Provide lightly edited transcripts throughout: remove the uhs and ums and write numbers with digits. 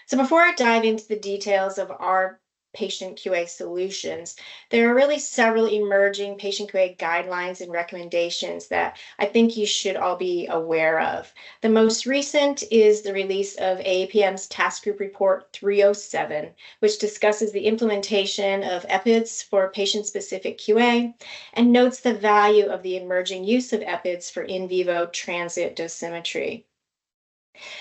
So before I dive into the details of our patient QA solutions, there are really several emerging patient QA guidelines and recommendations that I think you should all be aware of. The most recent is the release of AAPM's Task Group Report 307, which discusses the implementation of EPIDs for patient-specific QA and notes the value of the emerging use of EPIDs for in vivo transient dosimetry.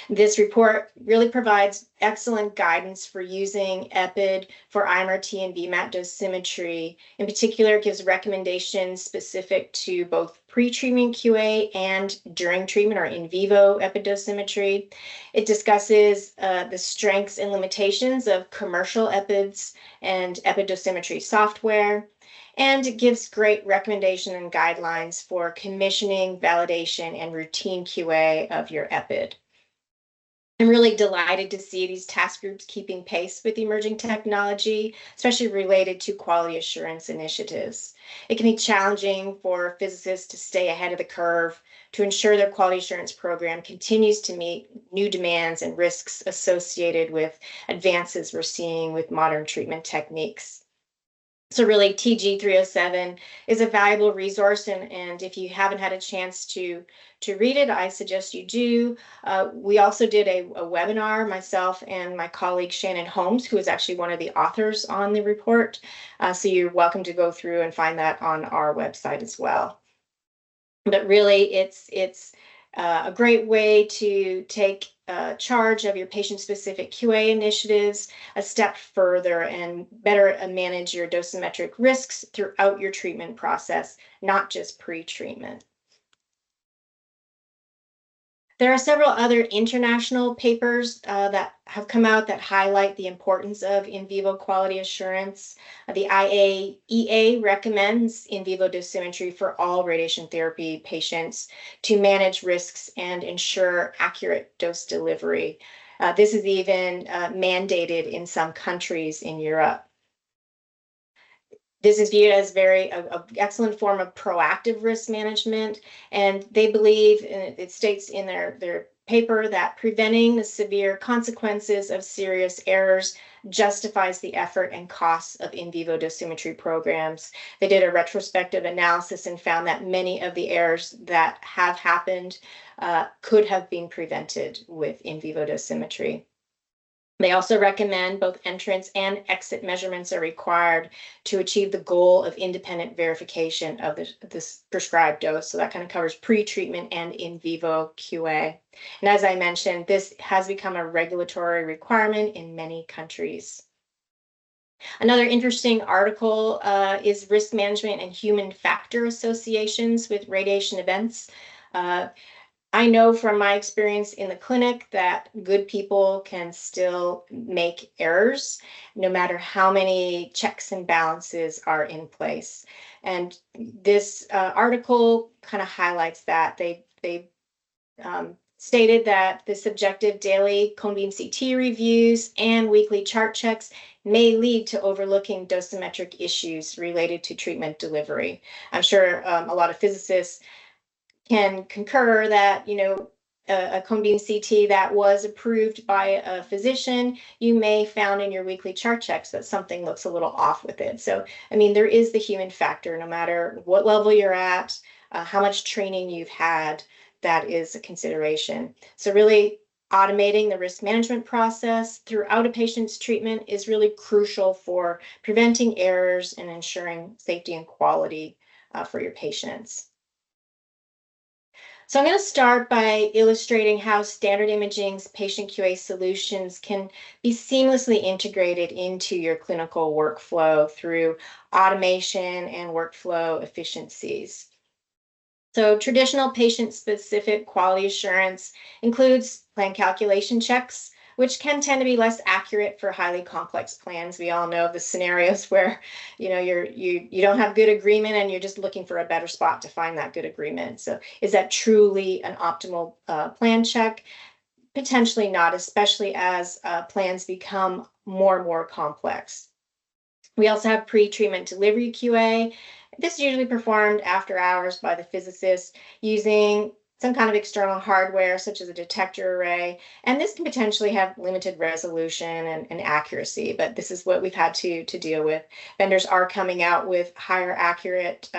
This report really provides excellent guidance for using EPID for IMRT and VMAT dosimetry. In particular, it gives recommendations specific to both pre-treatment QA and during treatment or in vivo EPID dosimetry. It discusses the strengths and limitations of commercial EPIDs and EPID dosimetry software. And it gives great recommendation and guidelines for commissioning, validation, and routine QA of your EPID. I'm really delighted to see these task groups keeping pace with emerging technology, especially related to quality assurance initiatives. It can be challenging for physicists to stay ahead of the curve to ensure their quality assurance program continues to meet new demands and risks associated with advances we're seeing with modern treatment techniques. So really, TG 307 is a valuable resource, and if you haven't had a chance to read it, I suggest you do. We also did a webinar, myself and my colleague Shannon Holmes, who is actually one of the authors on the report. So you're welcome to go through and find that on our website as well. But really, it's a great way to take charge of your patient-specific QA initiatives a step further and better manage your dosimetric risks throughout your treatment process, not just pre-treatment. There are several other international papers that have come out that highlight the importance of in vivo quality assurance. The IAEA recommends in vivo dosimetry for all radiation therapy patients to manage risks and ensure accurate dose delivery. This is even mandated in some countries in Europe. This is viewed as an excellent form of proactive risk management, and they believe, and it states in their paper, that preventing the severe consequences of serious errors justifies the effort and costs of in vivo dosimetry programs. They did a retrospective analysis and found that many of the errors that have happened could have been prevented with in vivo dosimetry. They also recommend both entrance and exit measurements are required to achieve the goal of independent verification of this prescribed dose. So that kind of covers pre-treatment and in vivo QA. And as I mentioned, this has become a regulatory requirement in many countries. Another interesting article is risk management and human factor associations with radiation events. I know from my experience in the clinic that good people can still make errors, no matter how many checks and balances are in place. And this article kind of highlights that. They stated that the subjective daily cone beam CT reviews and weekly chart checks may lead to overlooking dosimetric issues related to treatment delivery. I'm sure a lot of physicists can concur that, a cone beam CT that was approved by a physician, you may found in your weekly chart checks that something looks a little off with it. So, I mean, there is the human factor, no matter what level you're at, how much training you've had, that is a consideration. So really automating the risk management process throughout a patient's treatment is really crucial for preventing errors and ensuring safety and quality for your patients. So I'm going to start by illustrating how standard imaging's patient QA solutions can be seamlessly integrated into your clinical workflow through automation and workflow efficiencies. So traditional patient-specific quality assurance includes plan calculation checks, which can tend to be less accurate for highly complex plans. We all know the scenarios where you don't have good agreement and you're just looking for a better spot to find that good agreement. So is that truly an optimal plan check? Potentially not, especially as plans become more and more complex. We also have pre-treatment delivery QA. This is usually performed after hours by the physicist using some kind of external hardware, such as a detector array. And this can potentially have limited resolution and accuracy, but this is what we've had to deal with. Vendors are coming out with higher accurate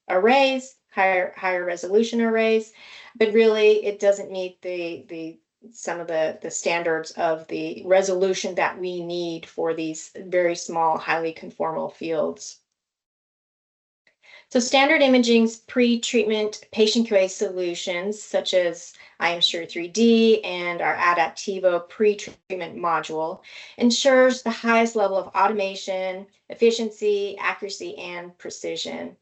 arrays, higher resolution arrays, but really it doesn't meet some of the standards of the resolution that we need for these very small, highly conformal fields. So standard imaging's pre-treatment patient QA solutions, such as IMSure 3D and our Adaptivo pre-treatment module, ensures the highest level of automation, efficiency, accuracy, and precision.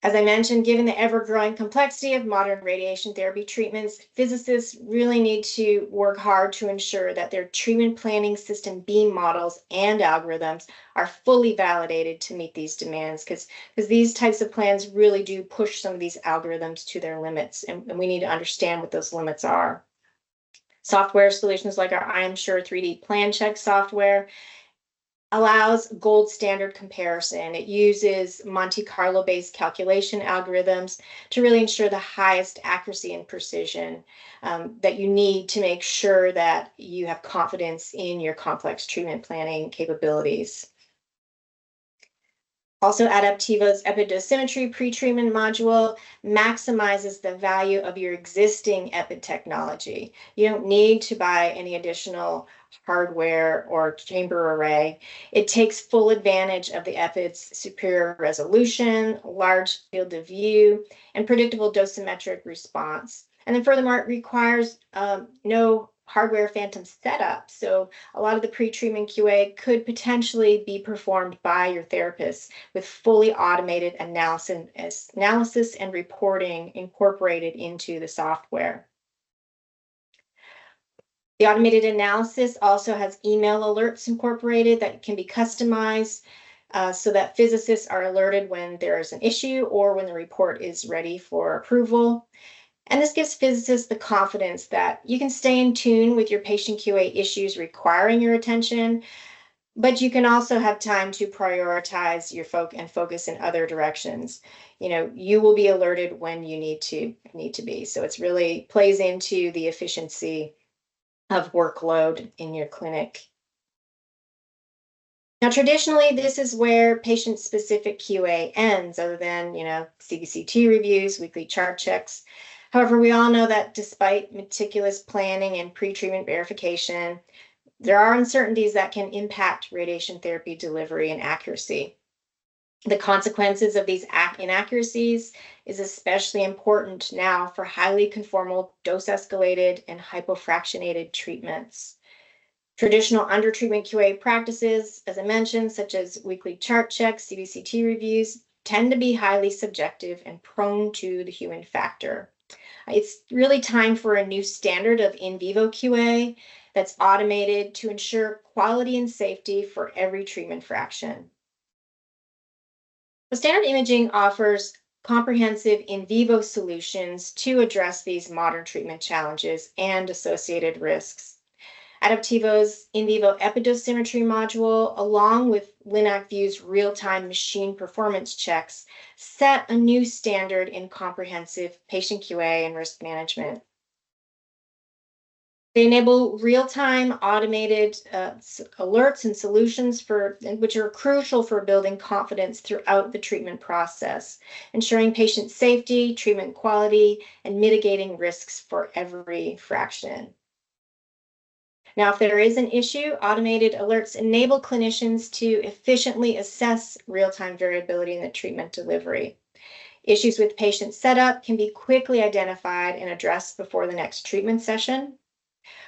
As I mentioned, given the ever-growing complexity of modern radiation therapy treatments, physicists really need to work hard to ensure that their treatment planning system beam models and algorithms are fully validated to meet these demands, because these types of plans really do push some of these algorithms to their limits, and we need to understand what those limits are. Software solutions like our IMSure 3D plan check software allows gold standard comparison. It uses Monte Carlo-based calculation algorithms to really ensure the highest accuracy and precision that you need to make sure that you have confidence in your complex treatment planning capabilities. Also, Adaptivo's epidosimetry pretreatment module maximizes the value of your existing EPID technology. You don't need to buy any additional hardware or chamber array. It takes full advantage of the EPID's superior resolution, large field of view, and predictable dosimetric response. And then furthermore, it requires no hardware phantom setup. So a lot of the pre-treatment QA could potentially be performed by your therapist with fully automated analysis and reporting incorporated into the software. The automated analysis also has email alerts incorporated that can be customized so that physicists are alerted when there is an issue or when the report is ready for approval. And this gives physicists the confidence that you can stay in tune with your patient QA issues requiring your attention, but you can also have time to prioritize your focus in other directions. You will be alerted when you need to be. So it's really plays into the efficiency of workload in your clinic. Now, traditionally, this is where patient-specific QA ends, other than, CBCT reviews, weekly chart checks. However, we all know that despite meticulous planning and pre-treatment verification, there are uncertainties that can impact radiation therapy delivery and accuracy. The consequences of these inaccuracies is especially important now for highly conformal, dose-escalated, and hypofractionated treatments. Traditional undertreatment QA practices, as I mentioned, such as weekly chart checks, CBCT reviews, tend to be highly subjective and prone to the human factor. It's really time for a new standard of in vivo QA that's automated to ensure quality and safety for every treatment fraction. The standard imaging offers comprehensive in vivo solutions to address these modern treatment challenges and associated risks. Adaptivo's in vivo epidosimetry module, along with LinacView's real-time machine performance checks, set a new standard in comprehensive patient QA and risk management. They enable real-time automated alerts and solutions which are crucial for building confidence throughout the treatment process, ensuring patient safety, treatment quality, and mitigating risks for every fraction. Now, if there is an issue, automated alerts enable clinicians to efficiently assess real-time variability in the treatment delivery. Issues with patient setup can be quickly identified and addressed before the next treatment session.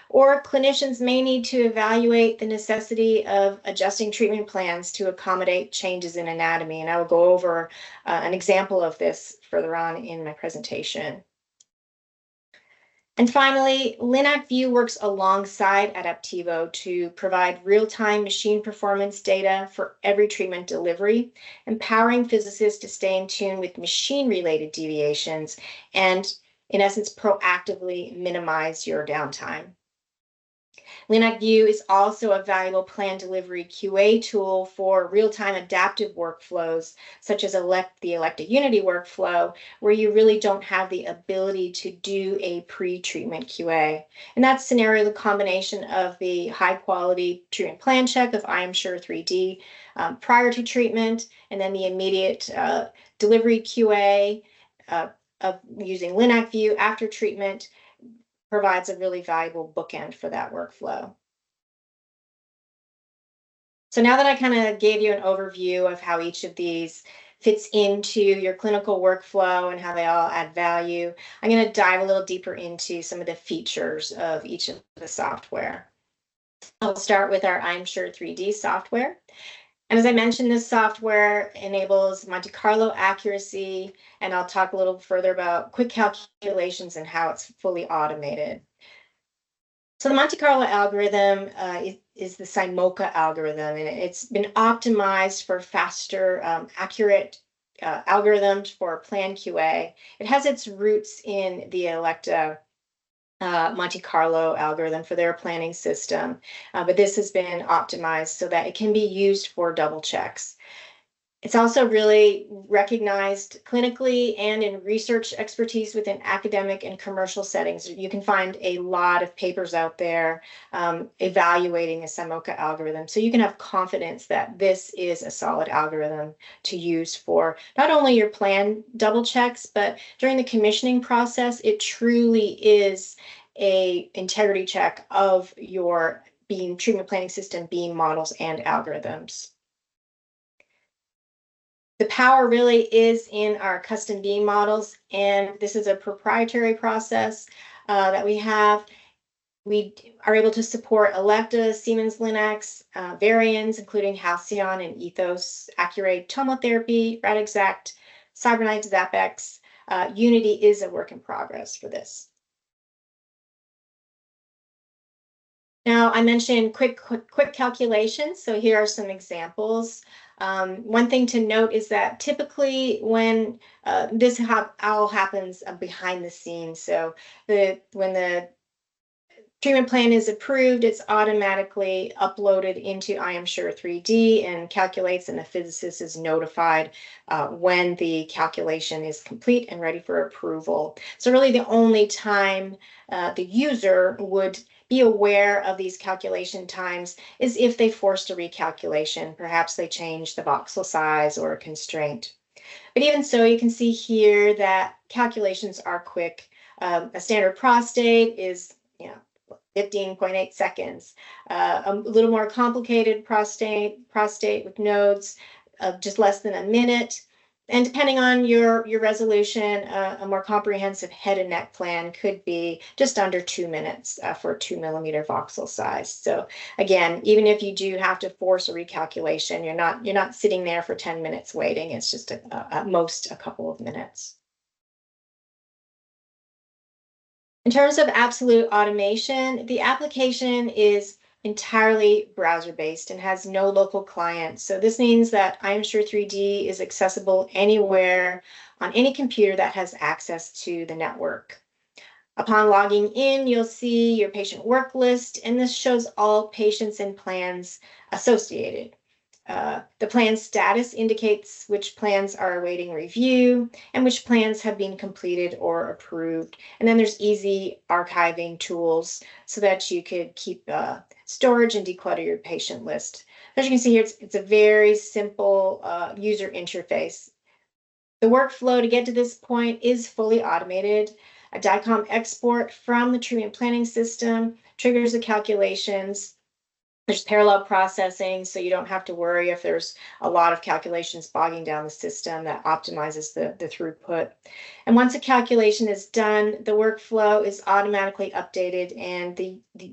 Or clinicians may need to evaluate the necessity of adjusting treatment plans to accommodate changes in anatomy. And I will go over an example of this further on in my presentation. And finally, LinacView works alongside Adaptivo to provide real-time machine performance data for every treatment delivery, empowering physicists to stay in tune with machine-related deviations and, in essence, proactively minimize your downtime. LinacView is also a valuable plan delivery QA tool for real-time adaptive workflows, such as the elected Unity workflow, where you really don't have the ability to do a pre-treatment QA. In that scenario, the combination of the high-quality treatment plan check of IMSure 3D prior to treatment, and then the immediate delivery QA of using LinacView after treatment provides a really valuable bookend for that workflow. So now that I kind of gave you an overview of how each of these fits into your clinical workflow and how they all add value, I'm going to dive a little deeper into some of the features of each of the software. I'll start with our IMSure 3D software. And as I mentioned, this software enables Monte Carlo accuracy, and I'll talk a little further about quick calculations and how it's fully automated. So the Monte Carlo algorithm is the SIMOCA algorithm, and it's been optimized for faster, accurate algorithms for plan QA. It has its roots in the Electa Monte Carlo algorithm for their planning system, but this has been optimized so that it can be used for double checks. It's also really recognized clinically and in research expertise within academic and commercial settings. You can find a lot of papers out there evaluating a SIMOCA algorithm. So you can have confidence that this is a solid algorithm to use for not only your plan double checks, but during the commissioning process, it truly is a integrity check of your beam treatment planning system, beam models, and algorithms. The power really is in our custom beam models, and this is a proprietary process that we have. We are able to support Electa, Siemens Linacs, variants, including Halcyon and Ethos, Accurate Tomotherapy, RadExact, CyberKnife, ZapX. Unity is a work in progress for this. Now, I mentioned quick calculations, so here are some examples. One thing to note is that typically when this all happens behind the scenes, so when the treatment plan is approved, it's automatically uploaded into IMSure 3D and calculates, and the physicist is notified when the calculation is complete and ready for approval. So really the only time the user would be aware of these calculation times is if they forced a recalculation. Perhaps they changed the voxel size or a constraint. But even so, you can see here that calculations are quick. A standard prostate is 15.8 seconds. A little more complicated prostate with nodes of just less than a minute. And depending on your resolution, a more comprehensive head and neck plan could be just under 2 minutes for a 2 millimeter voxel size. So again, even if you do have to force a recalculation, you're not sitting there for 10 minutes waiting. It's just at most a couple of minutes. In terms of absolute automation, the application is entirely browser-based and has no local client. So this means that IMSure 3D is accessible anywhere on any computer that has access to the network. Upon logging in, you'll see your patient work list, and this shows all patients and plans associated. The plan status indicates which plans are awaiting review and which plans have been completed or approved. And then there's easy archiving tools so that you could keep storage and declutter your patient list. As you can see here, it's a very simple user interface. The workflow to get to this point is fully automated. A DICOM export from the treatment planning system triggers the calculations. There's parallel processing, so you don't have to worry if there's a lot of calculations bogging down the system. That optimizes the throughput. And once a calculation is done, the workflow is automatically updated, and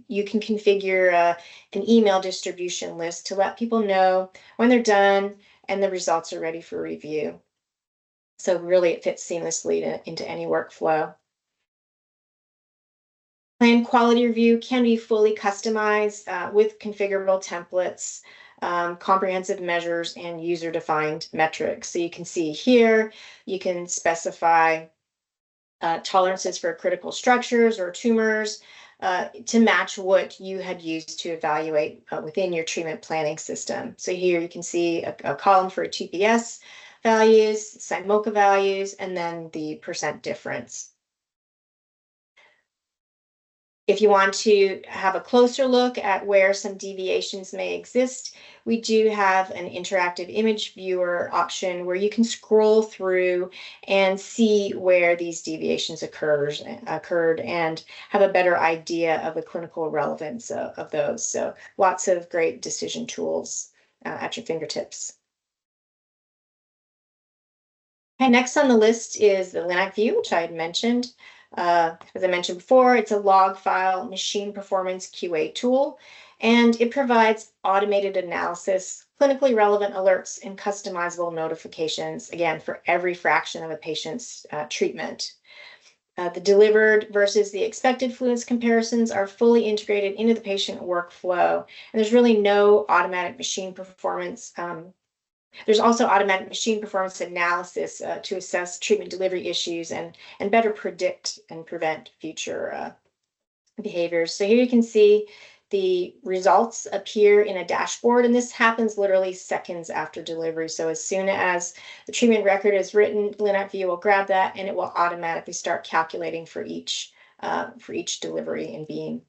you can configure an email distribution list to let people know when they're done and the results are ready for review. So really it fits seamlessly into any workflow. Plan quality review can be fully customized with configurable templates, comprehensive measures, and user-defined metrics. So you can see here, you can specify tolerances for critical structures or tumors, to match what you had used to evaluate within your treatment planning system. So here you can see a column for TPS values, SIMOCA values, and then the percent difference. If you want to have a closer look at where some deviations may exist, we do have an interactive image viewer option where you can scroll through and see where these deviations occurred and have a better idea of the clinical relevance of those. So lots of great decision tools at your fingertips. Okay, next on the list is the LinacView, which I had mentioned. As I mentioned before, it's a log file machine performance QA tool, and it provides automated analysis, clinically relevant alerts, and customizable notifications, again, for every fraction of a patient's treatment. The delivered versus the expected fluence comparisons are fully integrated into the patient workflow, and there's really no automatic machine performance there's also automatic machine performance analysis to assess treatment delivery issues and better predict and prevent future behaviors. So here you can see the results appear in a dashboard, and this happens literally seconds after delivery. So as soon as the treatment record is written, LinacView will grab that and it will automatically start calculating for each delivery and beam.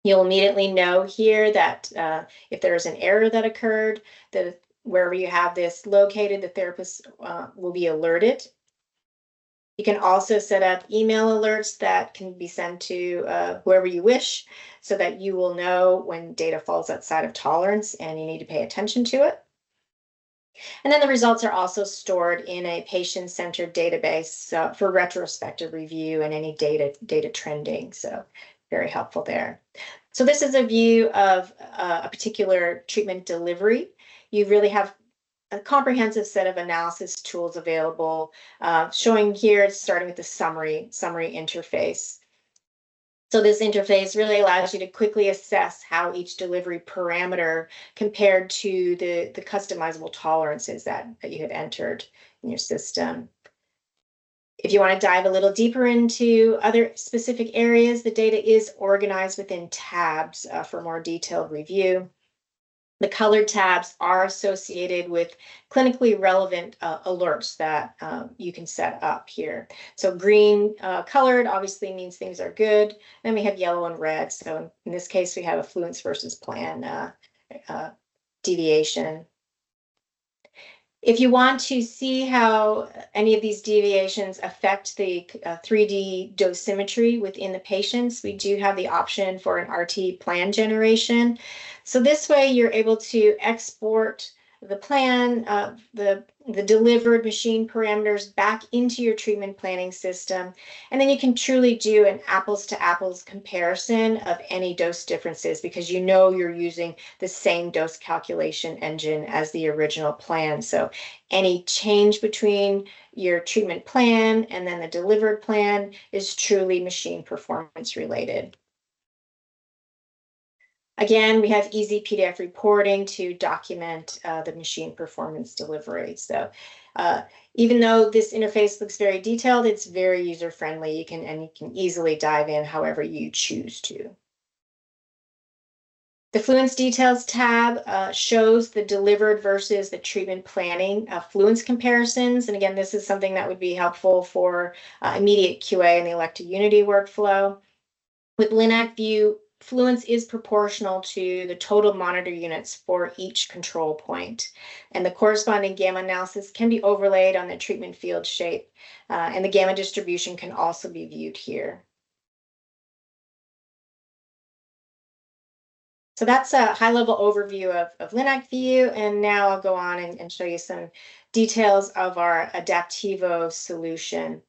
You'll immediately know here that if there's an error that occurred, that wherever you have this located, the therapist will be alerted. You can also set up email alerts that can be sent to whoever you wish so that you will know when data falls outside of tolerance and you need to pay attention to it. And then the results are also stored in a patient-centered database for retrospective review and any data trending. So very helpful there. So this is a view of a particular treatment delivery. You really have a comprehensive set of analysis tools available, showing here, starting with the summary interface. So this interface really allows you to quickly assess how each delivery parameter compared to the customizable tolerances that you had entered in your system. If you want to dive a little deeper into other specific areas, the data is organized within tabs for more detailed review. The colored tabs are associated with clinically relevant alerts that you can set up here. So green colored obviously means things are good. Then we have yellow and red. So in this case, we have a fluence versus plan deviation. If you want to see how any of these deviations affect the 3D dosimetry within the patients, we do have the option for an RT plan generation. So this way you're able to export the plan, the delivered machine parameters back into your treatment planning system. And then you can truly do an apples to apples comparison of any dose differences because you know you're using the same dose calculation engine as the original plan. So any change between your treatment plan and then the delivered plan is truly machine performance related. Again, we have easy PDF reporting to document the machine performance delivery. So even though this interface looks very detailed, it's very user-friendly. You can easily dive in however you choose to. The Fluence Details tab shows the delivered versus the treatment planning fluence comparisons. And again, this is something that would be helpful for immediate QA in the Electa Unity workflow. With LinacView, fluence is proportional to the total monitor units for each control point. And the corresponding gamma analysis can be overlaid on the treatment field shape. And the gamma distribution can also be viewed here. So that's a high-level overview of LinacView, and now I'll go on and show you some details of our Adaptivo solution.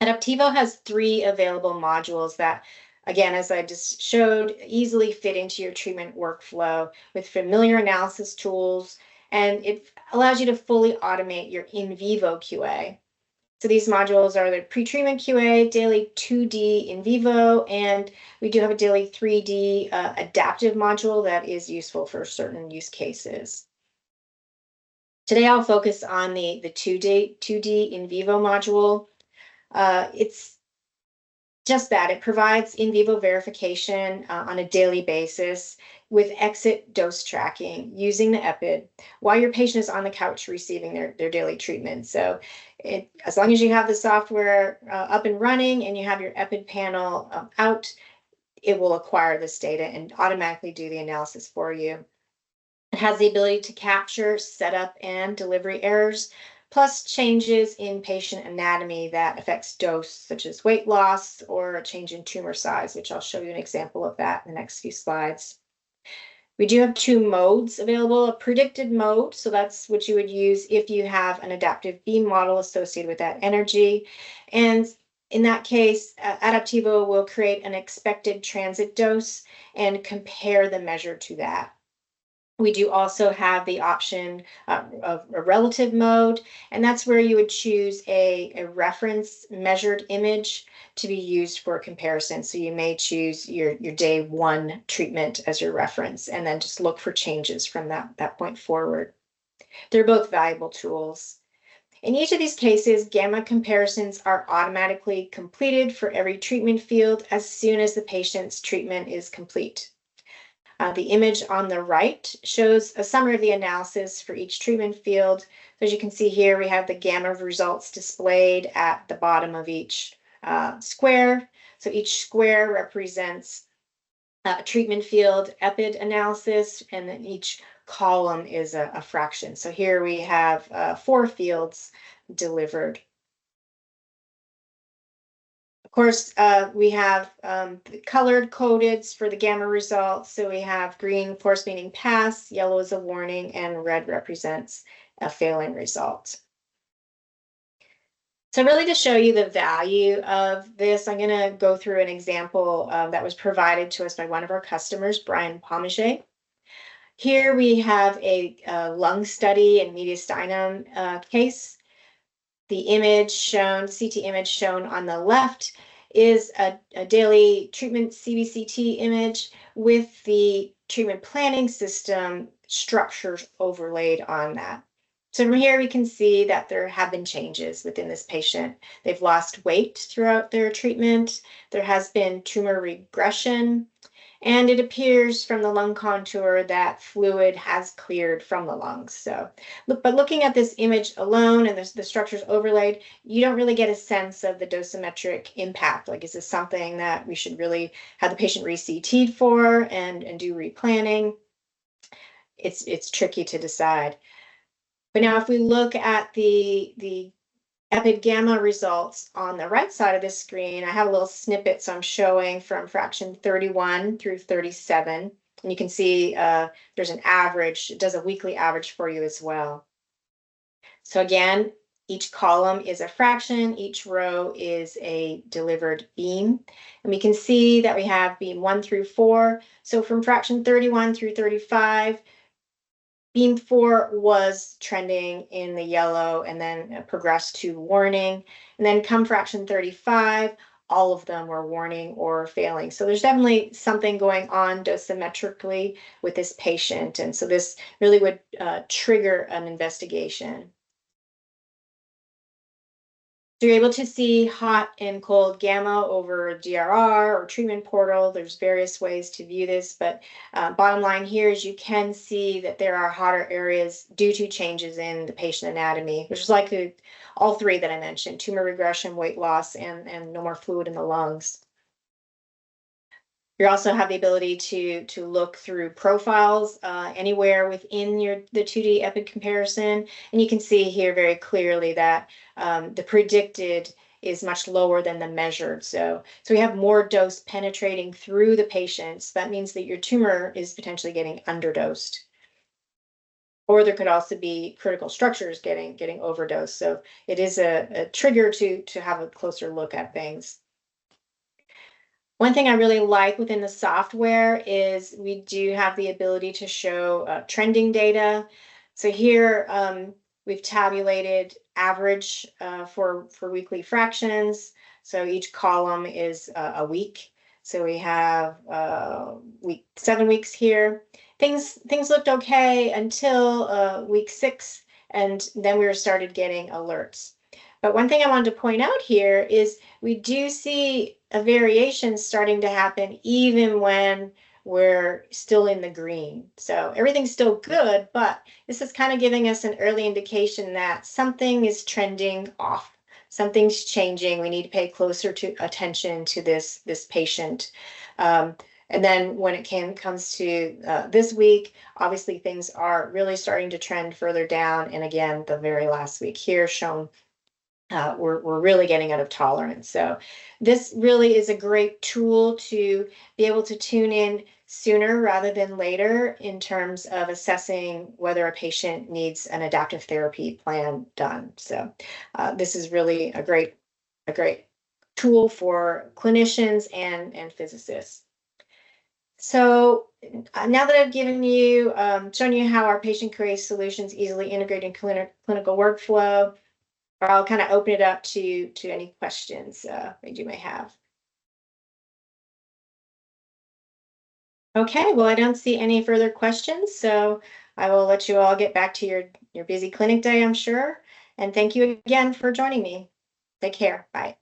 Adaptivo has 3 available modules that, again, as I just showed, easily fit into your treatment workflow with familiar analysis tools, and it allows you to fully automate your in vivo QA. So these modules are the pre-treatment QA, daily 2D in vivo, and we do have a daily 3D adaptive module that is useful for certain use cases. Today I'll focus on the 2D in vivo module. It's Just that, it provides in vivo verification on a daily basis with exit dose tracking using the EPID while your patient is on the couch receiving their daily treatment. So as long as you have the software up and running and you have your EPID panel out, it will acquire this data and automatically do the analysis for you. It has the ability to capture setup and delivery errors, plus changes in patient anatomy that affects dose, such as weight loss or a change in tumor size, which I'll show you an example of that in the next few slides. We do have two modes available, a predicted mode, so that's what you would use if you have an adaptive beam model associated with that energy. And in that case, Adaptivo will create an expected transit dose and compare the measure to that. We do also have the option of a relative mode, and that's where you would choose a reference measured image to be used for comparison. So you may choose your day one treatment as your reference, and then just look for changes from that point forward. They're both valuable tools. In each of these cases, gamma comparisons are automatically completed for every treatment field as soon as the patient's treatment is complete. The image on the right shows a summary of the analysis for each treatment field. So as you can see here, we have the gamma results displayed at the bottom of each square. So each square represents a treatment field EPID analysis, and then each column is a fraction. So here we have 4 fields delivered. Of course, we have colored coded for the gamma results. So we have green, of course, meaning pass, yellow is a warning, and red represents a failing result. So really to show you the value of this, I'm going to go through an example that was provided to us by one of our customers, Brian Pomager. Here we have a lung study and mediastinum case. The image shown, CT image shown on the left, is a daily treatment CBCT image with the treatment planning system structures overlaid on that. So from here we can see that there have been changes within this patient. They've lost weight throughout their treatment. There has been tumor regression. And it appears from the lung contour that fluid has cleared from the lungs. So, but looking at this image alone and the structures overlaid, you don't really get a sense of the dosimetric impact. Like, is this something that we should really have the patient re-CT'd for and do replanning? It's tricky to decide. But now if we look at the EPID gamma results on the right side of the screen, I have a little snippet, so I'm showing from fraction 31 through 37. And you can see there's an average. It does a weekly average for you as well. So again, each column is a fraction, each row is a delivered beam. And we can see that we have beam 1 through 4. So from fraction 31 through 35, beam 4 was trending in the yellow and then progressed to warning. And then come fraction 35, all of them were warning or failing. So there's definitely something going on dosimetrically with this patient. And so this really would trigger an investigation. So you're able to see hot and cold gamma over DRR or treatment portal. There's various ways to view this, but bottom line here is you can see that there are hotter areas due to changes in the patient anatomy, which is like all 3 that I mentioned: tumor regression, weight loss, and no more fluid in the lungs. You also have the ability to look through profiles anywhere within the 2D EPID comparison, and you can see here very clearly that the predicted is much lower than the measured. So we have more dose penetrating through the patients. That means that your tumor is potentially getting underdosed. Or there could also be critical structures getting overdosed. So it is a trigger to have a closer look at things. One thing I really like within the software is we do have the ability to show trending data. So here we've tabulated average for weekly fractions. So each column is a week. So we have 7 weeks here. Things looked okay until week 6, and then we started getting alerts. But one thing I wanted to point out here is we do see a variation starting to happen even when we're still in the green. So everything's still good, but this is kind of giving us an early indication that something is trending off. Something's changing. We need to pay closer attention to this patient. Um, and then when it comes to this week, obviously things are really starting to trend further down. And again, the very last week here shown we're really getting out of tolerance. So this really is a great tool to be able to tune in sooner rather than later in terms of assessing whether a patient needs an adaptive therapy plan done. So this is really a great tool for clinicians and physicists. So now that I've given you, shown you how our patient QA solutions easily integrate in clinical workflow, I'll kind of open it up to any questions that you may have. Okay, well, I don't see any further questions, so I will let you all get back to your busy clinic day, I'm sure. And thank you again for joining me. Take care. Bye.